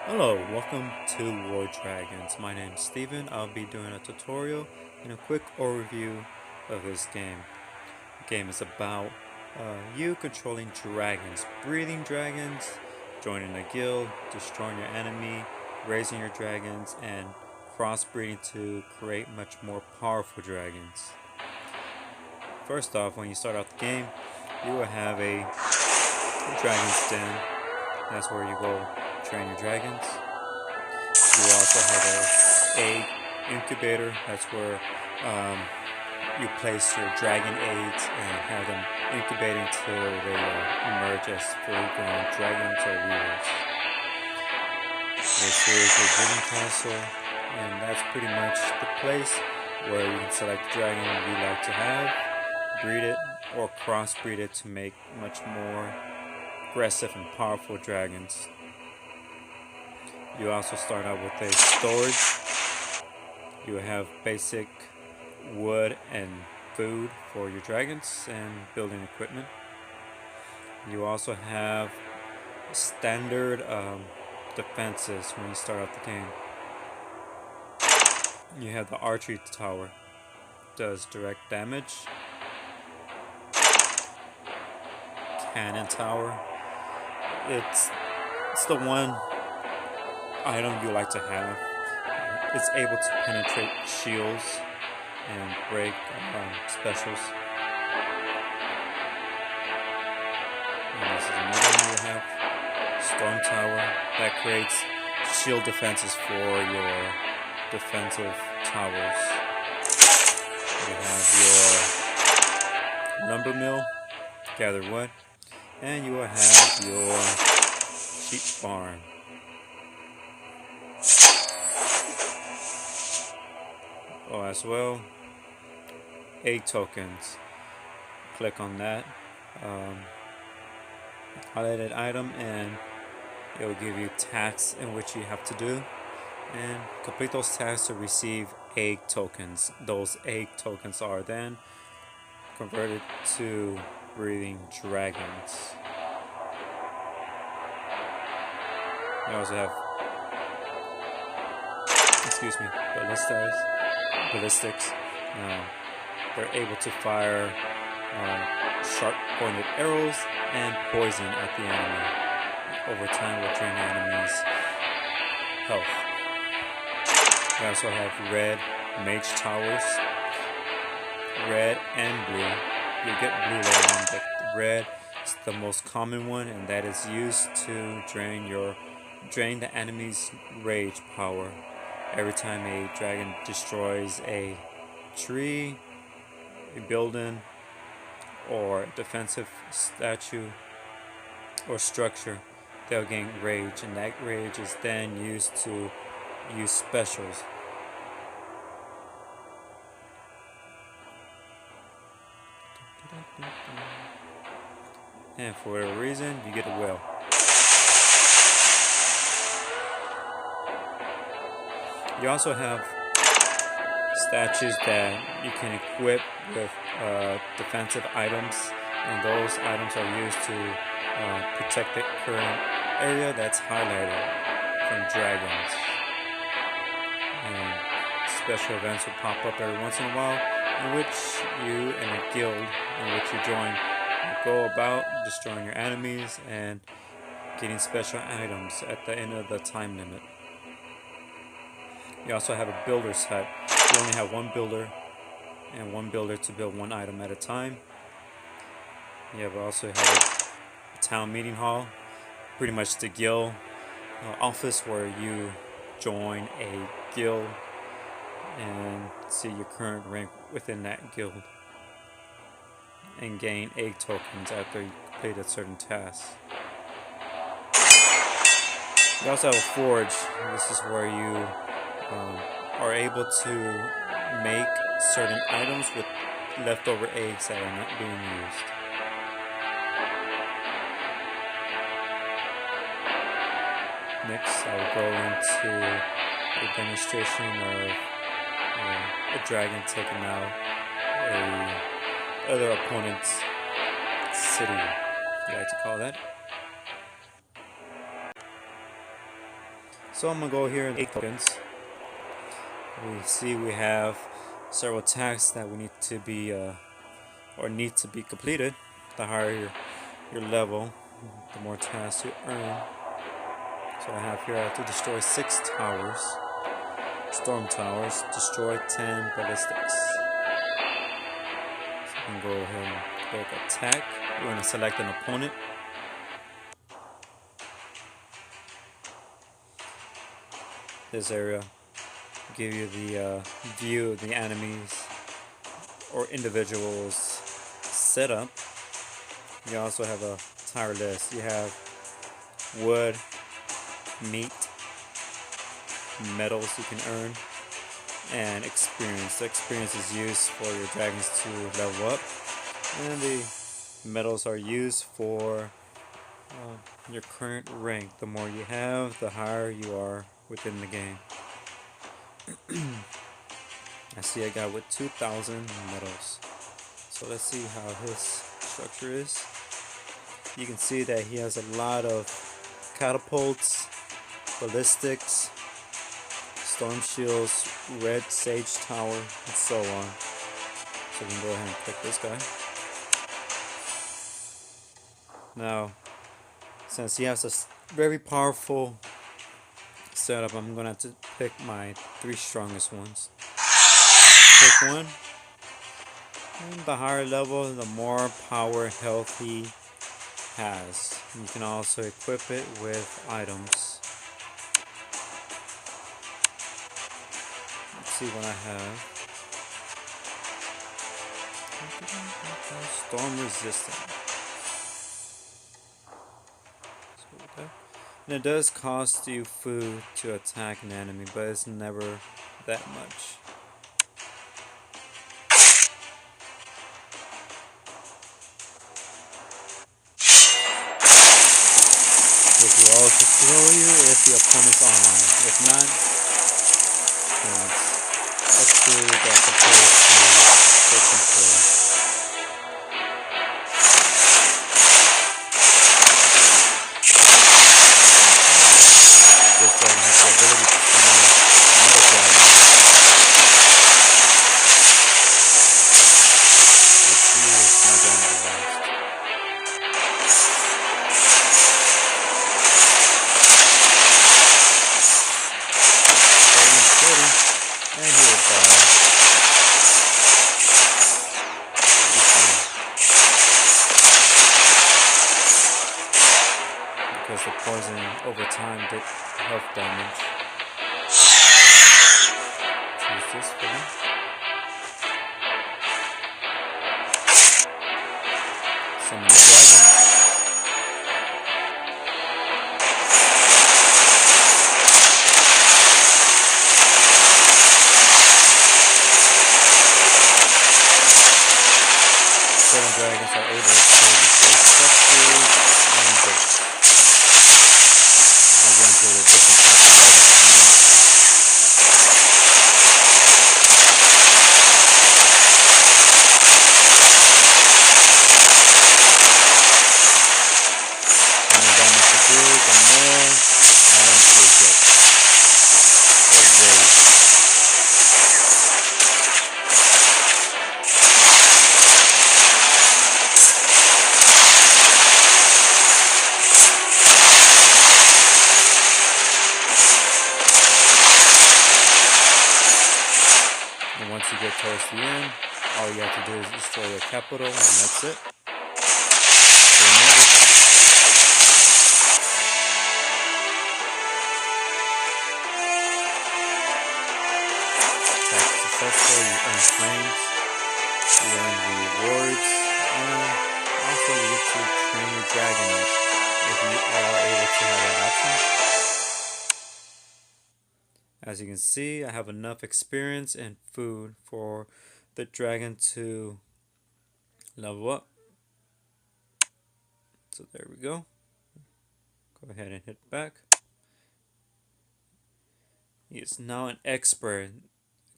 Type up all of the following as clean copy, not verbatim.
Hello, welcome to War Dragons. My name is Steven. I'll be doing a tutorial and a quick overview of this game. The game is about you controlling dragons, breeding dragons, joining a guild, destroying your enemy, raising your dragons, and crossbreeding to create much more powerful dragons. First off, when you start out the game, you will have a dragon's den. That's where you go train your dragons. You also have a egg incubator. That's where you place your dragon eggs and have them incubate until they emerge as fully grown dragons or weavers. This is your breeding castle, and that's pretty much the place where you can select the dragon you'd like to have, breed it, or crossbreed it to make much more aggressive and powerful dragons. You also start out with a storage. You have basic wood and food for your dragons and building equipment. You also have standard defenses when you start out the game. You have the archery tower, does direct damage. Cannon tower. It's the one item you like to have. It's able to penetrate shields and break specials. And this is another one you have. Storm tower that creates shield defenses for your defensive towers. You have your lumber mill, gather wood, and you will have your sheep farm. Oh, as well, egg tokens. Click on that highlighted item and it will give you tasks in which you have to do, and complete those tasks to receive egg tokens. Those egg tokens are then converted to breeding dragons. You also have ballistics. They're able to fire sharp pointed arrows and poison at the enemy. Over time will drain the enemy's health. We also have red mage towers. Red and blue. You'll get blue later on, but red is the most common one, and that is used to drain the enemy's rage power. Every time a dragon destroys a tree, a building, or a defensive statue or structure, they'll gain rage, and that rage is then used to use specials. And for whatever reason, you get a whale. You also have statues that you can equip with defensive items, and those items are used to protect the current area that's highlighted from dragons. And special events will pop up every once in a while in which you and a guild in which you join will go about destroying your enemies and getting special items at the end of the time limit. You also have a builder's hut. You only have one builder and one builder to build one item at a time. You also have a town meeting hall, pretty much the guild office where you join a guild and see your current rank within that guild and gain egg tokens after you complete a certain task. You also have a forge. This is where you are able to make certain items with leftover eggs that are not being used. Next, I will go into a demonstration of a dragon taking out a other opponent's city, if you like to call that. So I'm gonna go here in 8 tokens. We see we have several tasks that we need to be or need to be completed. The higher your level, the more tasks you earn. So I have here I have to destroy 6 towers, storm towers, destroy 10 ballistics. So I can go ahead and click attack. We're going to select an opponent. This area give you the view of the enemies or individuals setup. You also have a tire list. You have wood, meat, metals you can earn, and experience. The experience is used for your dragons to level up, and the metals are used for your current rank. The more you have, the higher you are within the game. I see a guy with 2,000 metals. So let's see how his structure is. You can see that he has a lot of catapults, ballistics, storm shields, red sage tower, and so on. So we can go ahead and click this guy. Now, since he has a very powerful setup, I'm gonna have to pick my 3 strongest ones. Pick one. And the higher level, the more power, health he has. You can also equip it with items. Let's see what I have. Storm resistant. And it does cost you food to attack an enemy, but it's never that much. This will also show you if the opponent's online. If not, then it's up to the controller to take control. This dragon has the ability to summon another dragon. Let's see if my dragon will last. And he will die. Because the poison over time did health damage. Choose this one. Summon the dragon. Certain dragons are able to destroy structures and boats. I'll go into the different types of items. The more damage you do, the more items you get. Or raise. And once you get towards the end, all you have to do is destroy your capital, and that's it. Attack successful, you earn flames, you earn rewards, and also you get to train your dragon up if you are able to have that option. As you can see, I have enough experience and food for the dragon to level up. So there we go. Go ahead and hit back. He is now an expert.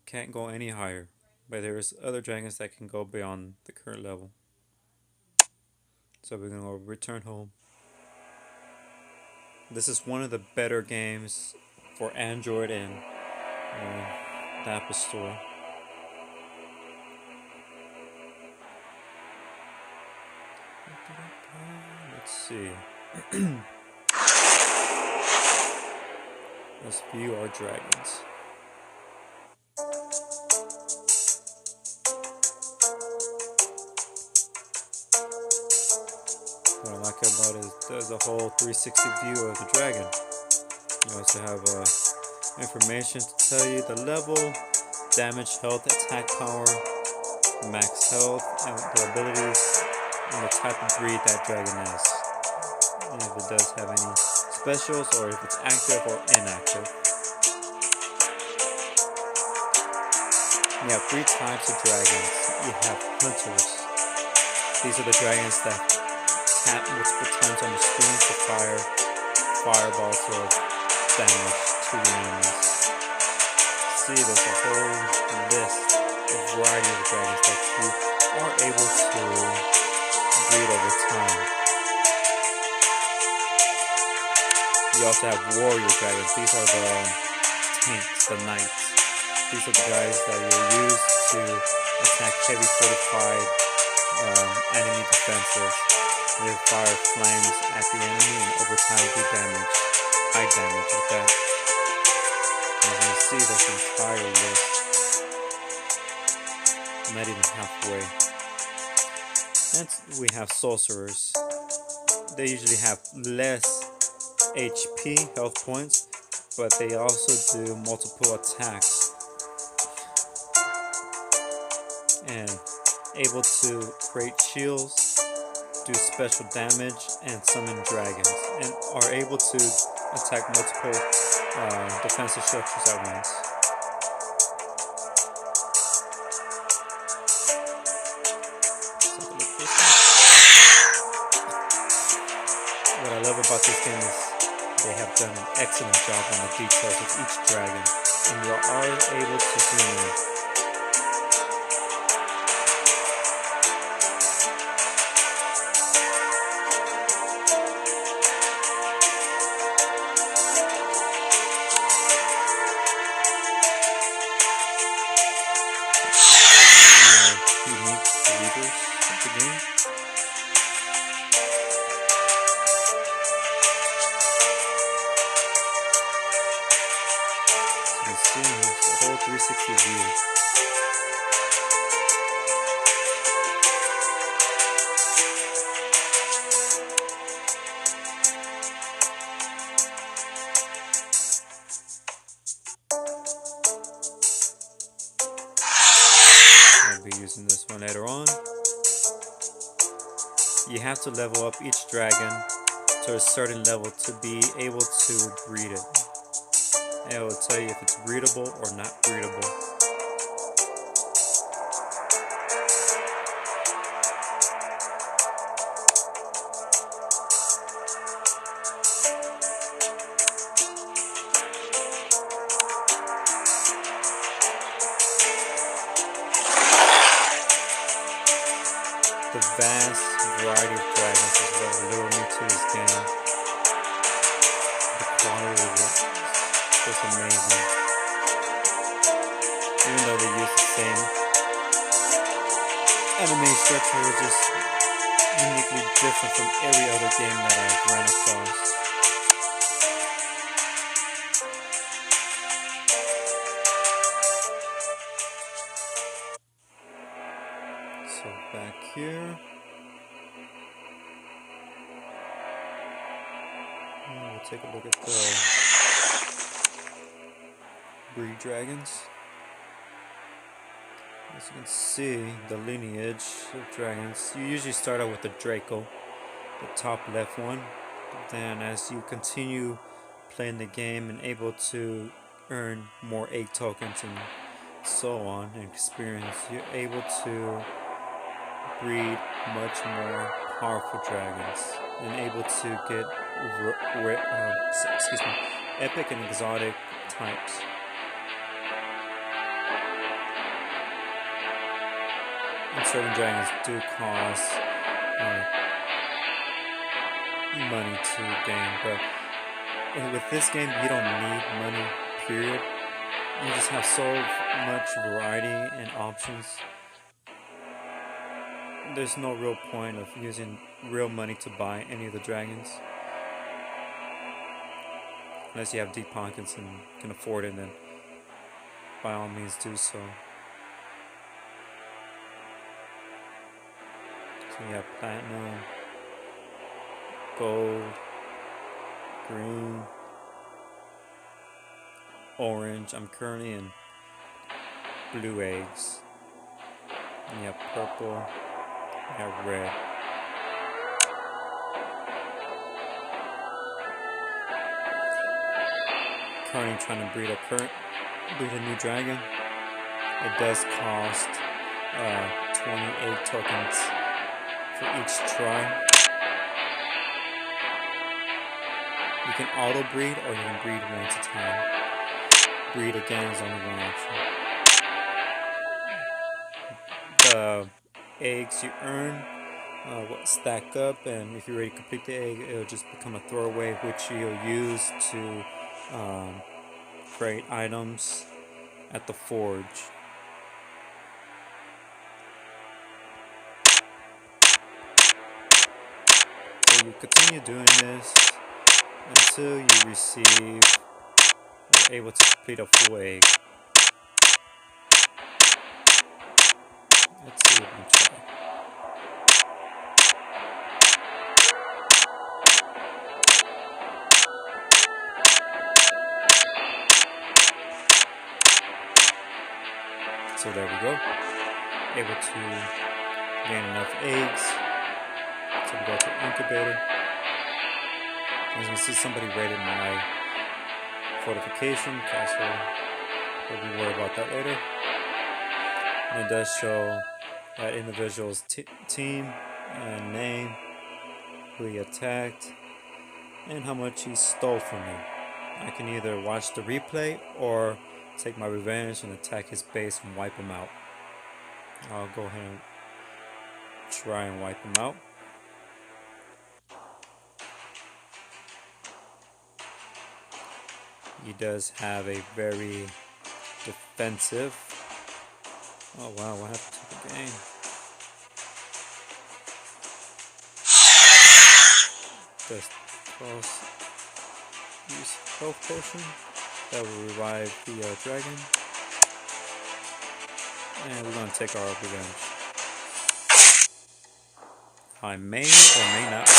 Can't go any higher. But there's other dragons that can go beyond the current level. So we're going to return home. This is one of the better games for Android and the Apple Store. Let's see. Let's view our dragons. What I like about it is there's a whole 360 view of the dragon. You also have information to tell you the level, damage, health, attack power, max health, and the abilities, and the type of breed that dragon is. And if it does have any specials, or if it's active or inactive. You have 3 types of dragons. You have hunters. These are the dragons that tap multiple times on the screen to fire fireballs of damage to the enemies. See, there's a whole list, a variety of dragons that you are able to breed over time. You also have warrior dragons. These are the tanks, the knights. These are the guys that you'll use to attack heavy fortified enemy defenses. They fire flames at the enemy and over time do damage, high damage with that. As you can see, this entire list, not even halfway. And we have sorcerers. They usually have less HP, health points, but they also do multiple attacks and able to create shields, do special damage, and summon dragons, and are able to attack multiple defensive structures at once. What I love about this game is they have done an excellent job on the details of each dragon, and you are able to zoom in. Unique leaders of the game. So you see the whole 360 view. I'll be using this one later on. You have to level up each dragon to a certain level to be able to breed it. And it will tell you if it's breedable or not breedable. The vast variety of dragons is what lured me to this game. The quality of it is just amazing. Even though they use the same anime structure, it's just uniquely different from every other game that I've run across. So back here, we'll take a look at the breed dragons. As you can see, the lineage of dragons, you usually start out with the Draco, the top left one. Then as you continue playing the game and able to earn more egg tokens and so on and experience, you're able to breed much more powerful dragons and able to get epic and exotic types. And certain dragons do cost money to gain, but And with this game, you don't need money, period. You just have so much variety and options. There's no real point of using real money to buy any of the dragons. Unless you have deep pockets and can afford it, then by all means do so. So you have platinum, gold, green, orange. I'm currently in blue eggs. And you have purple, you have red. Currently trying to breed a new dragon. It does cost 28 tokens for each try. You can auto breed or you can breed once a time. Breed again is only one option. The eggs you earn will stack up, and if you already complete the egg, it'll just become a throwaway, which you'll use to create items at the forge. So you continue doing this until you receive or able to complete a full egg. Let's see if we can try. So there we go. Able to gain enough eggs. So we go to incubator. As you can see, somebody raided my fortification castle. We'll be worried about that later. And it does show that individual's team and name, who he attacked, and how much he stole from me. I can either watch the replay or take my revenge and attack his base and wipe him out. I'll go ahead and try and wipe him out. He does have a very defensive. Oh wow, what happened to the game? Just use health potion. That will revive the dragon. And we're going to take our revenge. I may or may not win.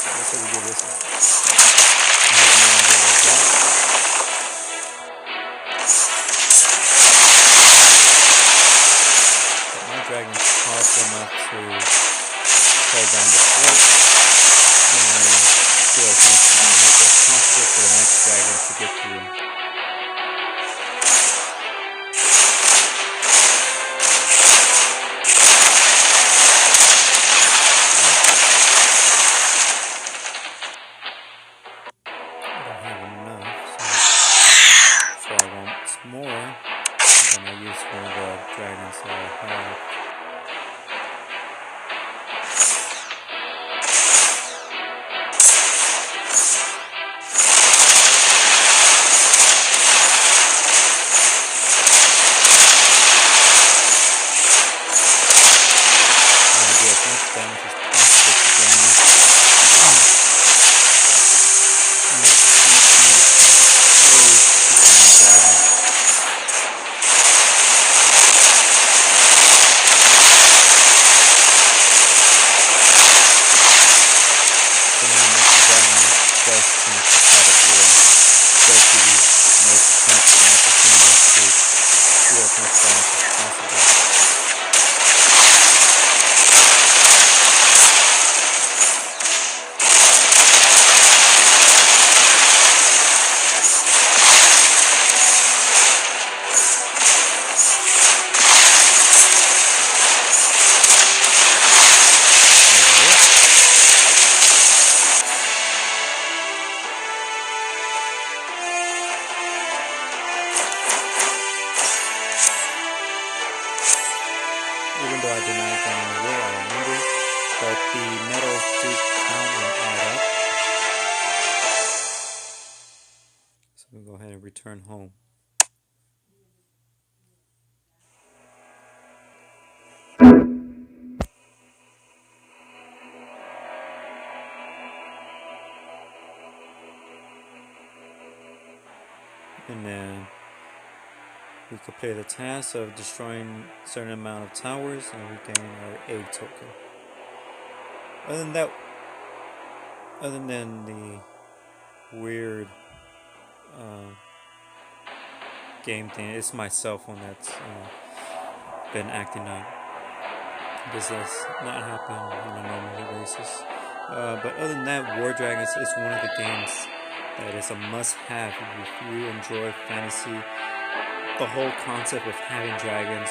Let's see if we get this out. But my dragon's powerful enough to hold down the fort and do as much as possible for the next dragon to get through. I don't have enough, so I want more than I use for the dragons that I have. does do count and add up. So we'll go ahead and return home. And then we complete the task of destroying a certain amount of towers, and we gain our egg token. Other than the weird game thing, it's my cell phone that's been acting up. This does not happen on a normal basis. But other than that, War Dragons is one of the games that is a must-have if you enjoy fantasy. The whole concept of having dragons,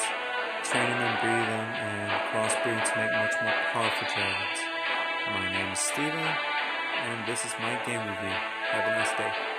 training them, breeding them, and crossbreeding to make much more powerful dragons. My name is Steven, and this is my game review. Have a nice day.